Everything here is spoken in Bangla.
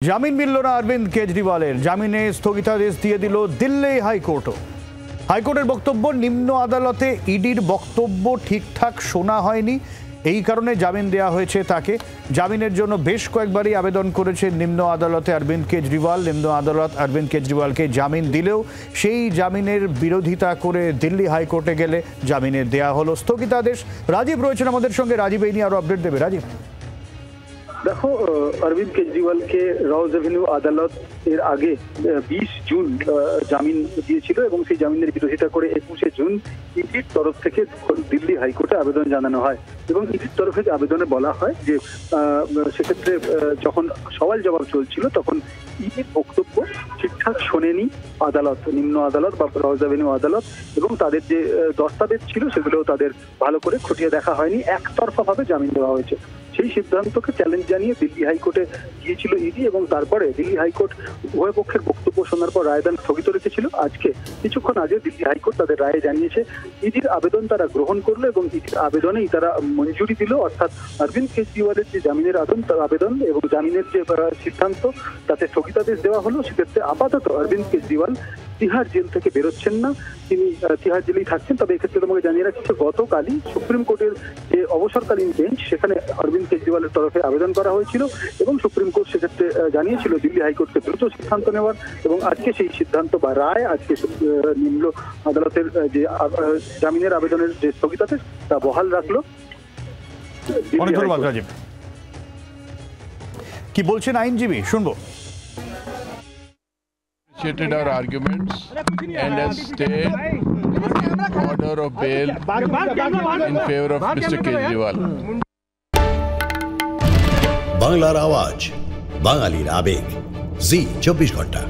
জামিন মিলল না অরবিন্দ কেজরিওয়ালের। জামিনে স্থগিতাদেশ দিয়ে দিল দিল্লি হাইকোর্টও। হাইকোর্টের বক্তব্য, নিম্ন আদালতে ইডির বক্তব্য ঠিকঠাক শোনা হয়নি, এই কারণে জামিন দেওয়া হয়েছে তাকে। জামিনের জন্য বেশ কয়েকবারই আবেদন করেছে নিম্ন আদালতে অরবিন্দ কেজরিওয়াল। নিম্ন আদালত অরবিন্দ কেজরিওয়ালকে জামিন দিলেও সেই জামিনের বিরোধিতা করে দিল্লি হাইকোর্টে গেলে জামিনে দেয়া হলো স্থগিতাদেশ। রাজীব রয়েছেন আমাদের সঙ্গে, রাজীব এই নিয়ে আরো আপডেট দেবে। রাজীব, দেখো, অরবিন্দ কেজরিওয়ালকে রজ এভিনিউ আদালত এর আগে 20 জুন জামিন দিয়েছিল এবং সেই জামিনের বিরোধিতা করে 21শে জুন ইডির তরফ থেকে দিল্লি হাইকোর্টে আবেদন জানানো হয় এবং ইডির তরফে আবেদনে বলা হয় যে সেক্ষেত্রে যখন সওয়াল জবাব চলছিল তখন ইডির বক্তব্য ঠিকঠাক শোনেনি আদালত, নিম্ন আদালত বা রজ এভিনিউ আদালত, এবং তাদের যে দস্তাবেজ ছিল সেগুলো তাদের ভালো করে খতিয়ে দেখা হয়নি, একতরফাভাবে জামিন দেওয়া হয়েছে। সেই সিদ্ধান্তকে চ্যালেঞ্জ জানিয়ে দিল্লি হাইকোর্টে গিয়েছিল ইডি এবং তারপরে দিল্লি হাইকোর্ট উভয় পক্ষের বক্তব্য শোনার পর রায়দান স্থগিত রেখেছিল। আজকে কিছুক্ষণ আগে দিল্লি হাইকোর্ট তাদের রায়ে জানিয়েছে ইডির আবেদন তারা গ্রহণ করলো এবং ইডির আবেদনেই তারা মঞ্জুরি দিল, অর্থাৎ অরবিন্দ কেজরিওয়ালের যে জামিনের আবেদন এবং জামিনের যে সিদ্ধান্ত তাতে স্থগিতাদেশ দেওয়া হলো। সেক্ষেত্রে আপাতত অরবিন্দ কেজরিওয়াল তিহার জেল থেকে বেরোচ্ছেন না, তিনি তিহার জেলেই থাকছেন। তবে এক্ষেত্রে তোমাকে জানিয়ে রাখছি, গতকালই সুপ্রিম কোর্টের যে অবসরকালীন বেঞ্চ সেখানে অরবিন্দ কেজরিওয়ালের তরফে আবেদন করা হয়েছিল এবং সুপ্রিম কোর্ট সেক্ষেত্রে জানিয়েছিল দিল্লি হাইকোর্টকে দ্রুত সিদ্ধান্ত নেওয়ার, এবং আজকে সেই সিদ্ধান্ত বা রায় আজকে নিম্ন আদালতের যে জামিনের আবেদনের যে স্থগিতাদেশ তা বহাল রাখলো। অনেক ধন্যবাদ রাজীব। কি বলছেন আইনজীবী, শুনবো। Initiated our arguments and has stayed order of bail in favor of Mr. Kejriwal. বাংলার আওয়াজ, বাঙালির আবেগ, জি 24 ঘন্টা।